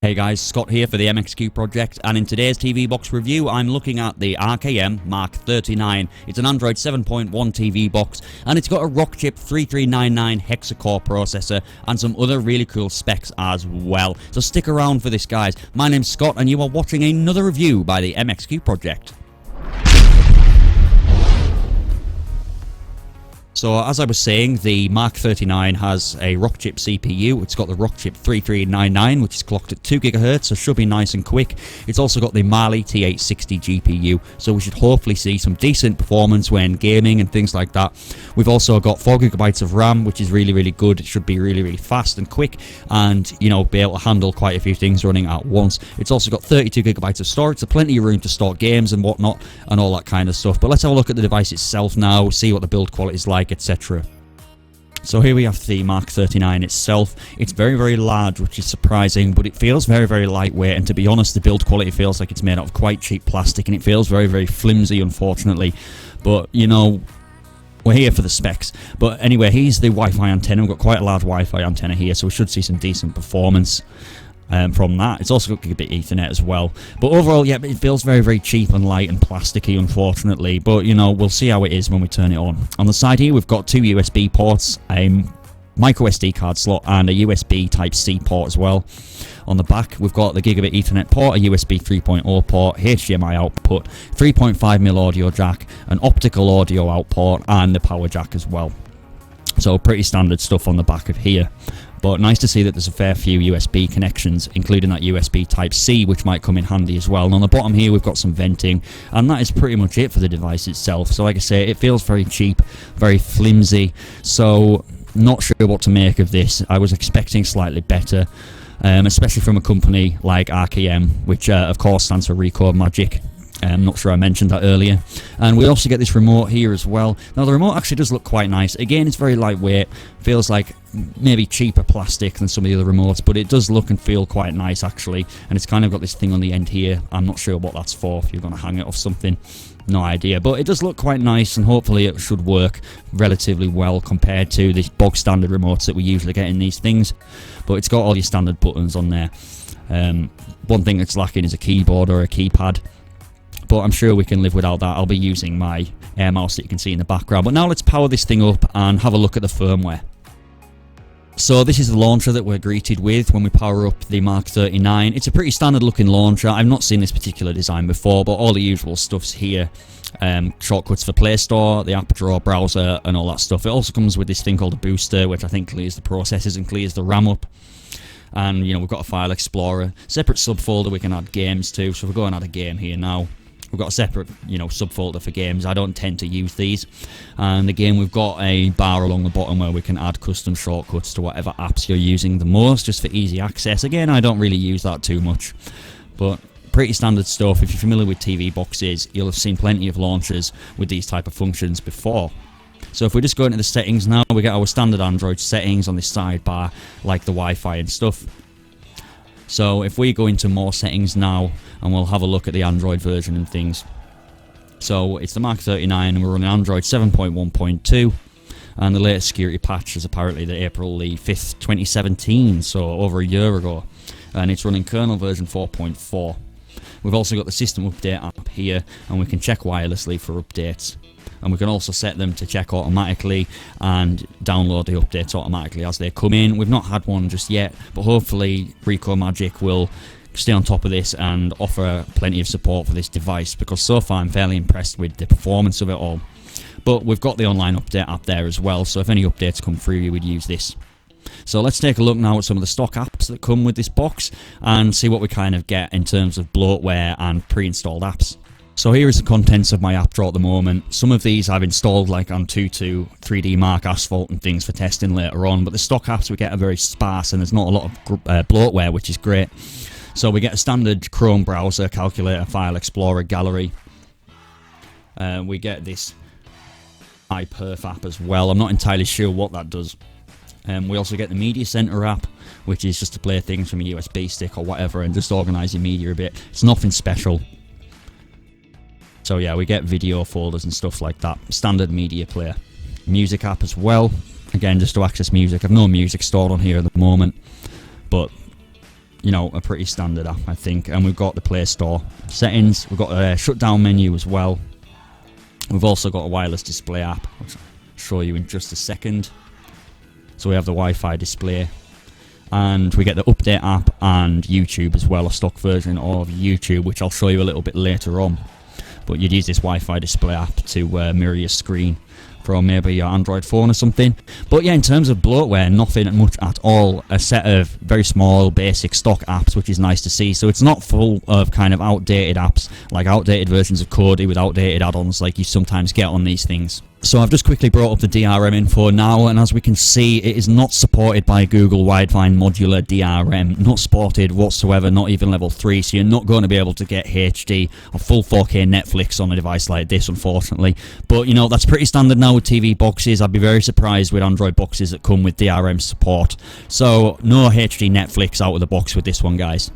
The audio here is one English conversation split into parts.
Hey guys, Scott here for the MXQ project, and in today's TV box review I'm looking at the RKM Marc 39. It's an Android 7.1 TV box, and it's got a Rockchip 3399 HEXA-CORE processor and some other really cool specs as well. So stick around for this, guys. My name's Scott and you are watching another review by the MXQ project. So as I was saying, the Marc 39 has a Rockchip CPU. It's got the Rockchip 3399, which is clocked at 2 GHz, so should be nice and quick. It's also got the Mali T860 GPU, so we should hopefully see some decent performance when gaming and things like that. We've also got 4 GB of RAM, which is really good. It should be really fast and quick, and you know, be able to handle quite a few things running at once. It's also got 32 GB of storage, so plenty of room to store games and whatnot, and all that kind of stuff. But let's have a look at the device itself now, see what the build quality is like, etc. So here we have the Marc 39 itself. It's very large, which is surprising, but it feels very lightweight, and to be honest, the build quality feels like it's made out of quite cheap plastic, and it feels very flimsy, unfortunately. But you know, we're here for the specs. But anyway, here's the Wi-Fi antenna. We've got quite a large Wi-Fi antenna here, so we should see some decent performance from that. It's also got gigabit Ethernet as well. But overall, yeah, it feels very cheap and light and plasticky, unfortunately. But, you know, we'll see how it is when we turn it on. On the side here, we've got two USB ports, a micro SD card slot, and a USB Type-C port as well. On the back, we've got the gigabit Ethernet port, a USB 3.0 port, HDMI output, 3.5mm audio jack, an optical audio out port, and the power jack as well. So pretty standard stuff on the back of here. But nice to see that there's a fair few USB connections, including that USB Type-C, which might come in handy as well. And on the bottom here, we've got some venting, and that is pretty much it for the device itself. So like I say, it feels very cheap, very flimsy, so not sure what to make of this. I was expecting slightly better, especially from a company like RKM, which of course stands for Rikomagic. I'm not sure I mentioned that earlier. And we also get this remote here as well. Now the remote actually does look quite nice. Again, it's very lightweight, feels like maybe cheaper plastic than some of the other remotes, but it does look and feel quite nice actually. And it's kind of got this thing on the end here. I'm not sure what that's for, if you're going to hang it off something. No idea, but it does look quite nice, and hopefully it should work relatively well compared to the bog standard remotes that we usually get in these things. But it's got all your standard buttons on there. One thing that's lacking is a keyboard or a keypad, but I'm sure we can live without that. I'll be using my air mouse that you can see in the background. But now let's power this thing up and have a look at the firmware. So this is the launcher that we're greeted with when we power up the Marc 39. It's a pretty standard looking launcher. I've not seen this particular design before, but all the usual stuff's here. Shortcuts for Play Store, the app drawer, browser, and all that stuff. It also comes with this thing called a booster, which I think clears the processors and clears the RAM up. And you know, we've got a file explorer, separate subfolder we can add games to. So we'll go and add a game here now. We've got a separate, you know, subfolder for games. I don't tend to use these. And again, we've got a bar along the bottom where we can add custom shortcuts to whatever apps you're using the most, just for easy access. Again, I don't really use that too much, but pretty standard stuff. If you're familiar with TV boxes, you'll have seen plenty of launchers with these type of functions before. So if we just go into the settings now, we get our standard Android settings on this sidebar, like the Wi-Fi and stuff. So if we go into more settings now, and we'll have a look at the Android version and things. So it's the Marc 39, and we're running Android 7.1.2, and the latest security patch is apparently the April the 5th, 2017, so over a year ago, and it's running kernel version 4.4. We've also got the system update app here, and we can check wirelessly for updates. And we can also set them to check automatically and download the updates automatically as they come in. We've not had one just yet, but hopefully Rikomagic will stay on top of this and offer plenty of support for this device, because so far I'm fairly impressed with the performance of it all. But we've got the online update app there as well, so if any updates come through, you would use this. So let's take a look now at some of the stock apps that come with this box and see what we kind of get in terms of bloatware and pre-installed apps. So here is the contents of my app drawer at the moment. Some of these I've installed like on 3D Mark, Asphalt and things for testing later on, but the stock apps we get are very sparse, and there's not a lot of bloatware, which is great. So we get a standard Chrome browser, calculator, file explorer, gallery. We get this iPerf app as well. I'm not entirely sure what that does. We also get the Media Center app, which is just to play things from a USB stick or whatever and just organise your media a bit. It's nothing special. So yeah, we get video folders and stuff like that. Standard media player. Music app as well. Again, just to access music. I've no music stored on here at the moment, but you know, a pretty standard app, I think. And we've got the Play Store settings. We've got a shutdown menu as well. We've also got a wireless display app, which I'll show you in just a second. So we have the Wi-Fi display. And we get the update app and YouTube as well, a stock version of YouTube, which I'll show you a little bit later on. But you'd use this Wi-Fi display app to mirror your screen from maybe your Android phone or something. But yeah, in terms of bloatware, nothing much at all. A set of very small, basic stock apps, which is nice to see. So it's not full of kind of outdated apps, like outdated versions of Kodi with outdated add-ons like you sometimes get on these things. So I've just quickly brought up the DRM info now, and as we can see, it is not supported by Google Widevine Modular DRM. Not supported whatsoever, not even level 3, so you're not going to be able to get HD or full 4K Netflix on a device like this, unfortunately. But, you know, that's pretty standard now with TV boxes. I'd be very surprised with Android boxes that come with DRM support. So, no HD Netflix out of the box with this one, guys.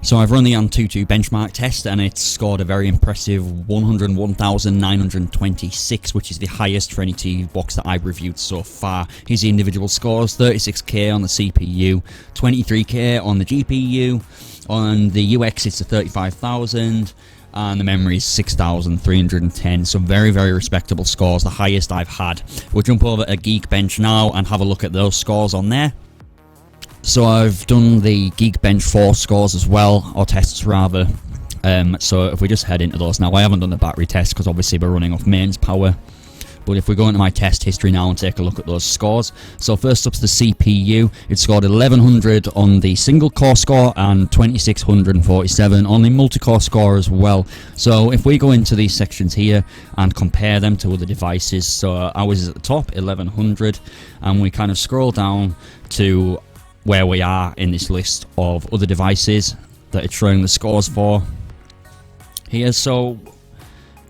So I've run the Antutu benchmark test, and it's scored a very impressive 101,926, which is the highest for any TV box that I've reviewed so far. Here's the individual scores: 36K on the CPU, 23K on the GPU, on the UX it's a 35,000, and the memory is 6,310. So very, very respectable scores, the highest I've had. We'll jump over to Geekbench now and have a look at those scores on there. So I've done the Geekbench 4 scores as well, or tests rather. So if we just head into those now, I haven't done the battery test because obviously we're running off mains power. But if we go into my test history now and take a look at those scores. So first up's the CPU. It scored 1100 on the single core score and 2647 on the multi-core score as well. So if we go into these sections here and compare them to other devices, so ours is at the top, 1100, and we kind of scroll down to where we are in this list of other devices that it's showing the scores for here. So,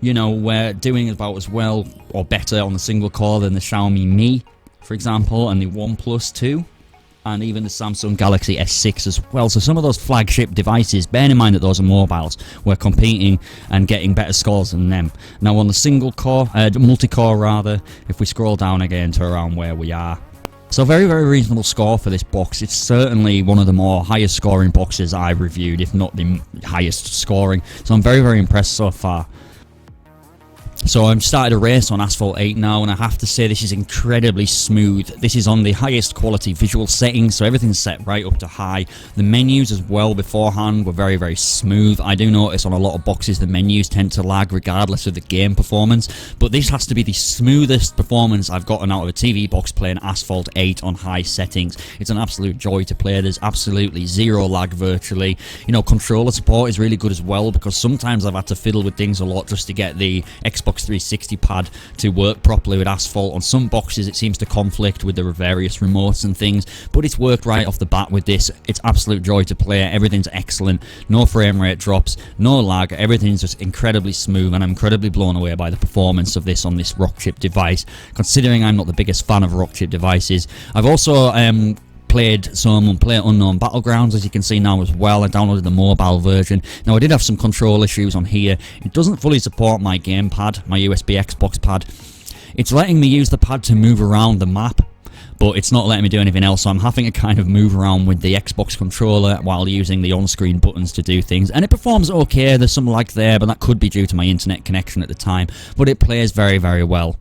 you know, we're doing about as well or better on the single core than the Xiaomi Mi, for example, and the OnePlus 2, and even the Samsung Galaxy S6 as well. So some of those flagship devices, bearing in mind that those are mobiles, we're competing and getting better scores than them. Now on the single core, multi-core rather, if we scroll down again to around where we are, so very, very reasonable score for this box. It's certainly one of the more highest scoring boxes I've reviewed, if not the highest scoring. So I'm very, very impressed so far. So I've started a race on Asphalt 8 now, and I have to say this is incredibly smooth. This is on the highest quality visual settings, so everything's set right up to high. The menus as well beforehand were very, very smooth. I do notice on a lot of boxes the menus tend to lag regardless of the game performance, but this has to be the smoothest performance I've gotten out of a TV box playing Asphalt 8 on high settings. It's an absolute joy to play. There's absolutely zero lag virtually. You know, controller support is really good as well, because sometimes I've had to fiddle with things a lot just to get the Xbox 360 pad to work properly with Asphalt. On some boxes it seems to conflict with the various remotes and things, but it's worked right off the bat with this. It's absolute joy to play. Everything's excellent, no frame rate drops, no lag, everything's just incredibly smooth, and I'm incredibly blown away by the performance of this on this Rockchip device, considering I'm not the biggest fan of Rockchip devices. I've also played some PlayerUnknown Battlegrounds, as you can see now as well. I downloaded the mobile version. Now I did have some control issues on here. It doesn't fully support my gamepad, my USB Xbox pad. It's letting me use the pad to move around the map, but it's not letting me do anything else, so I'm having to kind of move around with the Xbox controller while using the on-screen buttons to do things, and it performs okay. There's some lag there, but that could be due to my internet connection at the time, but it plays very, very well.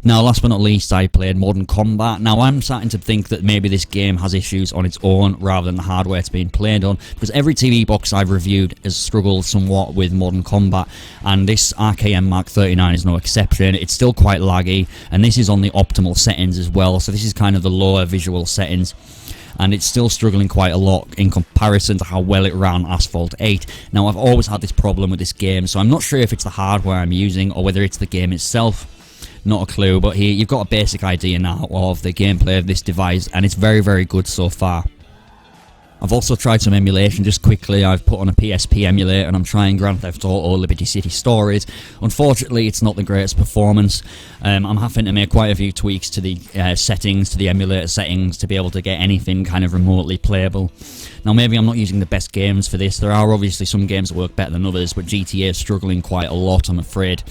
Now, last but not least, I played Modern Combat. Now, I'm starting to think that maybe this game has issues on its own rather than the hardware it's being played on, because every TV box I've reviewed has struggled somewhat with Modern Combat, and this RKM Marc39 is no exception. It's still quite laggy, and this is on the optimal settings as well, so this is kind of the lower visual settings, and it's still struggling quite a lot in comparison to how well it ran Asphalt 8. Now, I've always had this problem with this game, so I'm not sure if it's the hardware I'm using or whether it's the game itself. Not a clue, but here you've got a basic idea now of the gameplay of this device, and it's very, very good so far. I've also tried some emulation just quickly. I've put on a PSP emulator and I'm trying Grand Theft Auto Liberty City Stories. Unfortunately, it's not the greatest performance. I'm having to make quite a few tweaks to the settings, to the emulator settings, to be able to get anything kind of remotely playable. Now, maybe I'm not using the best games for this. There are obviously some games that work better than others, but GTA is struggling quite a lot, I'm afraid.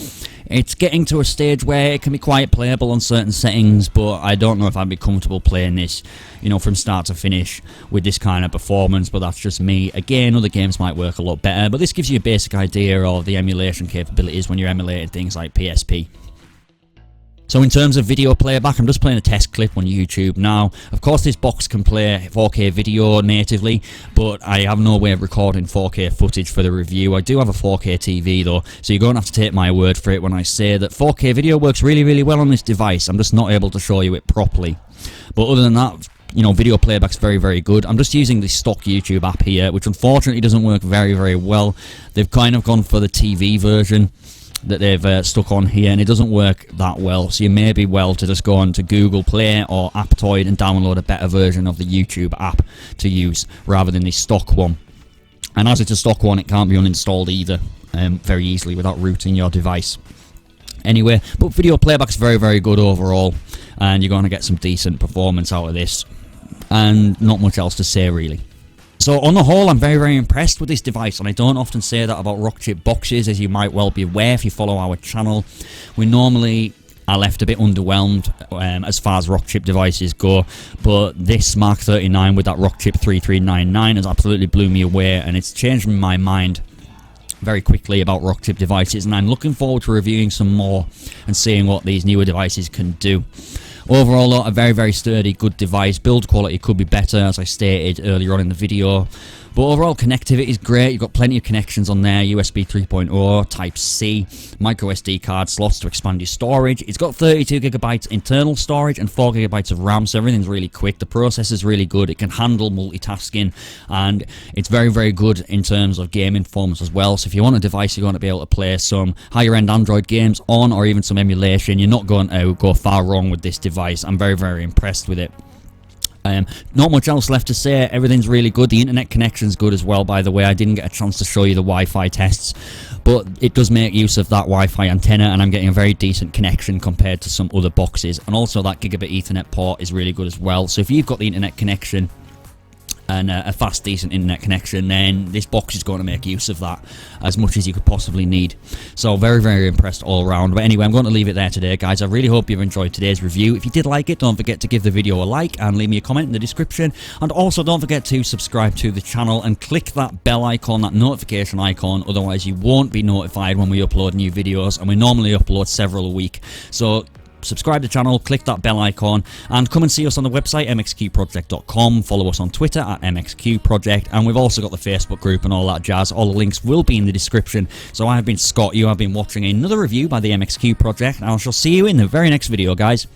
It's getting to a stage where it can be quite playable on certain settings, but I don't know if I'd be comfortable playing this, you know, from start to finish with this kind of performance, but that's just me. Again, other games might work a lot better, but this gives you a basic idea of the emulation capabilities when you're emulating things like PSP. So in terms of video playback, I'm just playing a test clip on YouTube now. Of course, this box can play 4K video natively, but I have no way of recording 4K footage for the review. I do have a 4K TV though, so you're going to have to take my word for it when I say that 4K video works really, really well on this device. I'm just not able to show you it properly. But other than that, you know, video playback's very, very good. I'm just using the stock YouTube app here, which unfortunately doesn't work very, very well. They've kind of gone for the TV version that they've stuck on here, and it doesn't work that well, so you may be well to just go on to Google Play or Aptoid and download a better version of the YouTube app to use rather than the stock one. And as it's a stock one, it can't be uninstalled either very easily without rooting your device. Anyway, but video playback's very, very good overall, and you're going to get some decent performance out of this, and not much else to say really. So on the whole, I'm very, very impressed with this device, and I don't often say that about Rockchip boxes, as you might well be aware if you follow our channel. We normally are left a bit underwhelmed as far as Rockchip devices go, but this Mark 39 with that Rockchip 3399 has absolutely blew me away, and it's changed my mind very quickly about Rockchip devices, and I'm looking forward to reviewing some more and seeing what these newer devices can do. Overall, a very, very sturdy, good device. Build quality could be better, as I stated earlier on in the video. But overall, connectivity is great. You've got plenty of connections on there. USB 3.0, Type-C, micro SD card slots to expand your storage. It's got 32GB internal storage and 4GB of RAM, so everything's really quick. The processor's really good. It can handle multitasking, and it's very, very good in terms of gaming performance as well. So if you want a device you're going to be able to play some higher-end Android games on, or even some emulation, you're not going to go far wrong with this device. I'm very, very impressed with it. Not much else left to say. Everything's really good. The internet connection's good as well, by the way. I didn't get a chance to show you the Wi-Fi tests, but it does make use of that Wi-Fi antenna, and I'm getting a very decent connection compared to some other boxes. And also that gigabit Ethernet port is really good as well. So if you've got the internet connection and a fast, decent internet connection, then this box is going to make use of that as much as you could possibly need. So very, very impressed all around. But anyway, I'm going to leave it there today, guys. I really hope you've enjoyed today's review. If you did like it, don't forget to give the video a like and leave me a comment in the description. And also don't forget to subscribe to the channel and click that bell icon, that notification icon. Otherwise you won't be notified when we upload new videos, and we normally upload several a week. So subscribe to the channel, click that bell icon, and come and see us on the website, mxqproject.com. Follow us on Twitter at mxqproject, and we've also got the Facebook group and all that jazz. All the links will be in the description. So I have been Scott, you have been watching another review by the MXQ Project, and I shall see you in the very next video, guys.